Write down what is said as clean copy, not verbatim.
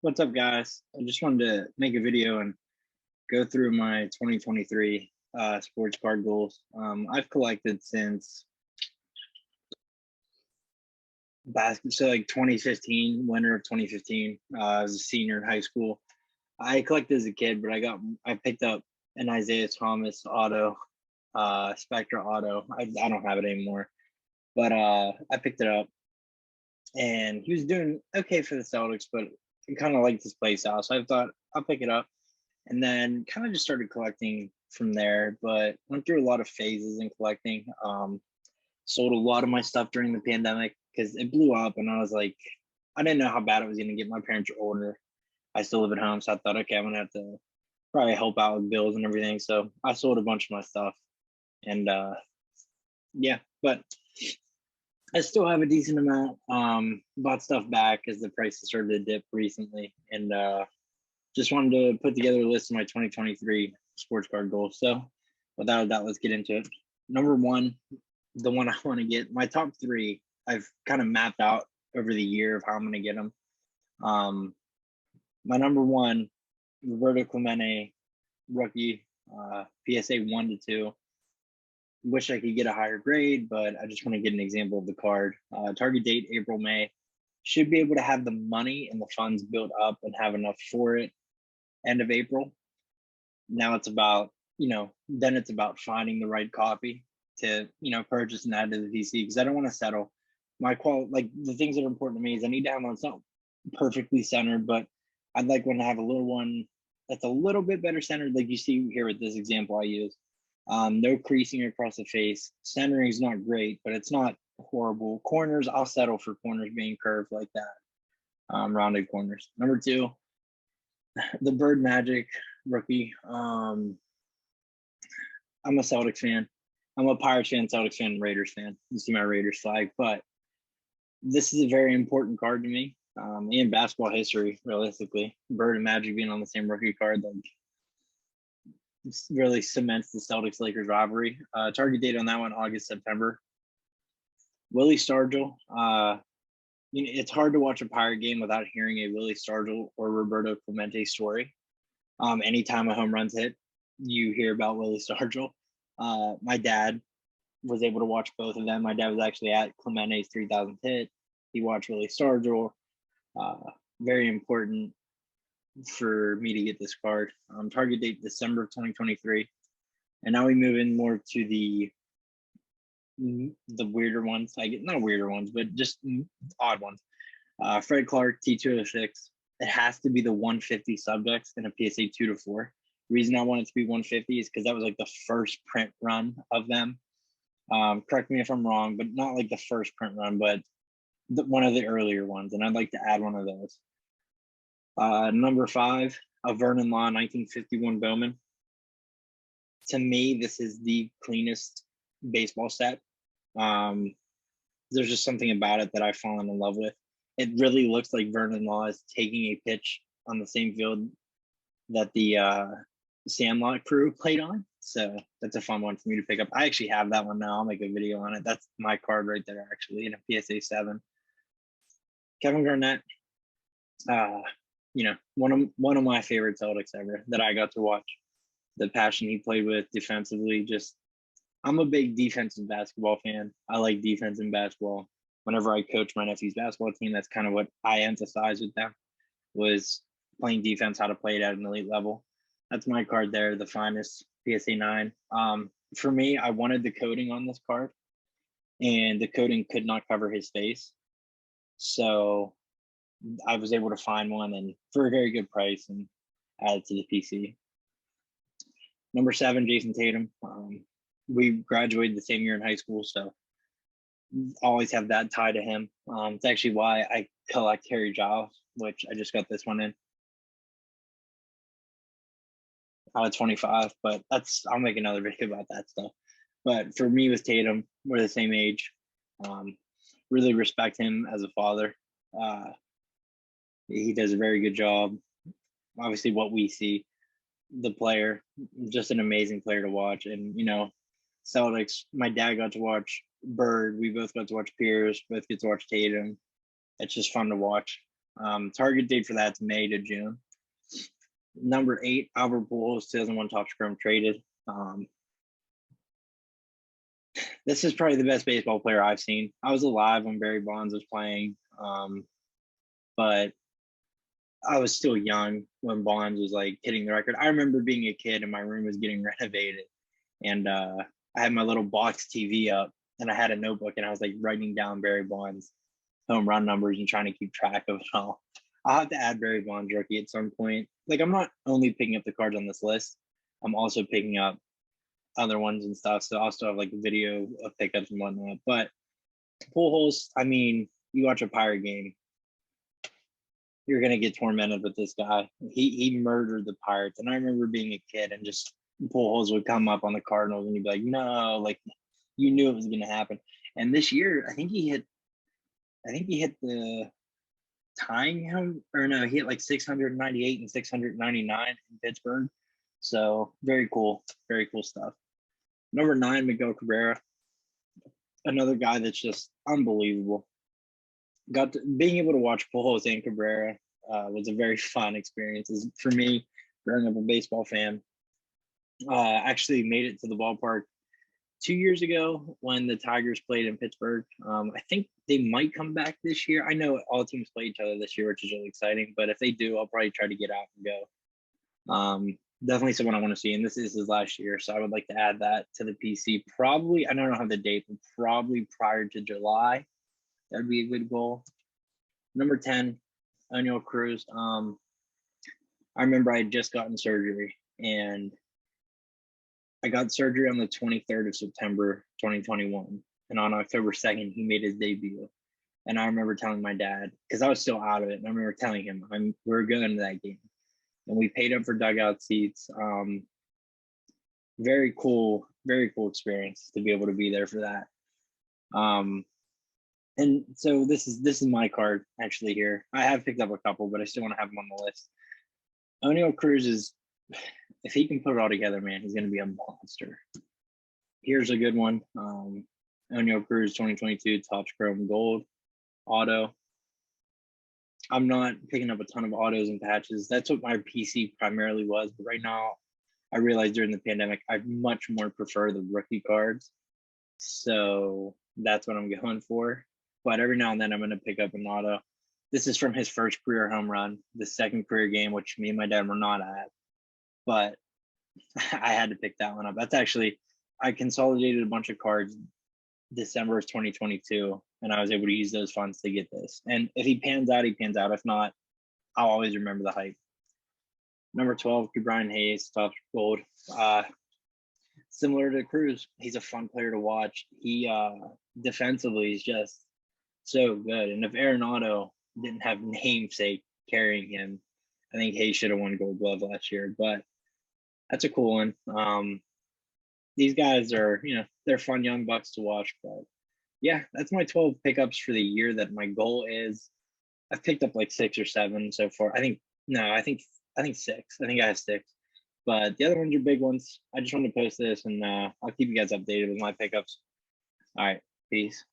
What's up, guys? I just wanted to make a video and go through my 2023 sports card goals. I've collected since basketball, so like 2015, winter of 2015. I was a senior in high school. I collected as a kid, but I picked up an Isaiah Thomas auto, Spectra auto. I don't have it anymore, but I picked it up, and he was doing okay for the Celtics, but I kind of liked his play style, so I thought I'll pick it up. And then kind of just started collecting from there, but went through a lot of phases in collecting. Sold a lot of my stuff during the pandemic because it blew up, and I was like, I didn't know how bad it was going to get. My parents are older. I still live at home, so I thought, okay, I'm gonna have to probably help out with bills and everything. So I sold a bunch of my stuff, and yeah, but I still have a decent amount. Bought stuff back as the prices started to dip recently, and just wanted to put together a list of my 2023 sports card goals. So without that, let's get into it. Number one, the one I want to get, my top three, I've kind of mapped out over the year of how I'm going to get them. My number one, Roberto Clemente, rookie, PSA 1 to 2. Wish I could get a higher grade, but I just want to get an example of the card. Target date April, May. Should be able to have the money and the funds built up and have enough for it end of April. Now it's about, then it's about finding the right copy to, purchase and add to the PC, because I don't want to settle. My like the things that are important to me is I need to have one. It's not perfectly centered, but I'd like one to have a little one that's a little bit better centered, like you see here with this example I use. No creasing across the face. Centering is not great, but it's not horrible. Corners, I'll settle for corners being curved like that. Rounded corners. Number two, the Bird Magic rookie. I'm a Celtics fan. I'm a Pirates fan, Celtics fan, Raiders fan. You see my Raiders flag, but this is a very important card to me in basketball history, realistically. Bird and Magic being on the same rookie card, like, really cements the Celtics-Lakers rivalry. Target date on that one, August, September. Willie Stargell. It's hard to watch a Pirate game without hearing a Willie Stargell or Roberto Clemente story. Anytime a home run's hit, you hear about Willie Stargell. My dad was able to watch both of them. My dad was actually at Clemente's 3,000th hit. He watched Willie Stargell. Very important for me to get this card. Target date December of 2023. And now we move in more to the weirder ones. I get not weirder ones, but just odd ones. Fred Clark T206. It has to be the 150 subjects in a PSA 2 to 4. The reason I want it to be 150 is because that was like the first print run of them. Correct me if I'm wrong, but not like the first print run, but one of the earlier ones. And I'd like to add one of those. Number 5, a Vernon Law 1951 Bowman. To me, this is the cleanest baseball set. There's just something about it that I've fallen in love with. It really looks like Vernon Law is taking a pitch on the same field that the Sandlot crew played on. So that's a fun one for me to pick up. I actually have that one now. I'll make a video on it. That's my card right there, actually, in a PSA 7. Kevin Garnett. One of my favorite Celtics ever that I got to watch. The passion he played with defensively, I'm a big defensive basketball fan. I like defense in basketball. Whenever I coach my nephew's basketball team, that's kind of what I emphasize with them, was playing defense, how to play it at an elite level. That's my card there, the finest PSA 9. For me, I wanted the coating on this card, and the coating could not cover his face. So I was able to find one, and for a very good price, and add it to the PC. Number 7, Jason Tatum. We graduated the same year in high school, so always have that tie to him. It's actually why I collect Harry Giles, which I just got this one in out of 25, but I'll make another video about that stuff. But for me with Tatum, we're the same age. Really respect him as a father. He does a very good job. Obviously, what we see, the player, just an amazing player to watch. And, Celtics, my dad got to watch Bird. We both got to watch Pierce, both get to watch Tatum. It's just fun to watch. Target date for that's May to June. Number 8, Albert Pujols, 2001 Topps Chrome traded. This is probably the best baseball player I've seen. I was alive when Barry Bonds was playing, but I was still young when Bonds was like hitting the record. I remember being a kid and my room was getting renovated, and I had my little box TV up, and I had a notebook, and I was like writing down Barry Bonds home run numbers and trying to keep track of it all. I'll have to add Barry Bonds rookie at some point. Like, I'm not only picking up the cards on this list, I'm also picking up other ones and stuff. So I'll still have like a video of pickups and whatnot. But Pujols, I mean, you watch a Pirate game, you're gonna get tormented with this guy. He murdered the Pirates, and I remember being a kid and just Pujols would come up on the Cardinals, and you'd be like, no, like you knew it was gonna happen. And this year, I think he hit the tying him, or no, he hit like 698 and 699 in Pittsburgh. So very cool stuff. Number 9, Miguel Cabrera, another guy that's just unbelievable. Being able to watch Pujols and Cabrera was a very fun experience. For me, growing up a baseball fan, actually made it to the ballpark 2 years ago when the Tigers played in Pittsburgh. I think they might come back this year. I know all teams play each other this year, which is really exciting. But if they do, I'll probably try to get out and go. Definitely someone I want to see. And this is his last year, so I would like to add that to the PC. Probably, I don't have the date, but probably prior to July. That'd be a good goal. Number 10, Oneil Cruz. I remember I had just gotten surgery, and I got surgery on the 23rd of September, 2021. And on October 2nd, he made his debut. And I remember telling my dad, because I was still out of it, and I remember telling him, we're going to that game. And we paid up for dugout seats. Very cool experience to be able to be there for that. And so this is my card actually here. I have picked up a couple, but I still want to have them on the list. Oneil Cruz is, if he can put it all together, man, he's going to be a monster. Here's a good one. Oneil Cruz 2022 Topps Chrome Gold auto. I'm not picking up a ton of autos and patches. That's what my PC primarily was. But right now, I realized during the pandemic, I much more prefer the rookie cards. So that's what I'm going for. But every now and then, I'm going to pick up an auto. This is from his first career home run, the second career game, which me and my dad were not at. But I had to pick that one up. That's actually, I consolidated a bunch of cards December of 2022, and I was able to use those funds to get this. And if he pans out, he pans out. If not, I'll always remember the hype. Number 12, Brian Hayes, Topps Gold. Similar to Cruz, he's a fun player to watch. He defensively is just so good. And if Arenado didn't have namesake carrying him, I think Hayes should have won Gold Glove last year. But that's a cool one. These guys are, they're fun young bucks to watch. But yeah, that's my 12 pickups for the year. That my goal is. I've picked up like 6 or 7 so far. I think 6. I think I have 6. But the other ones are big ones. I just wanted to post this, and I'll keep you guys updated with my pickups. All right, peace.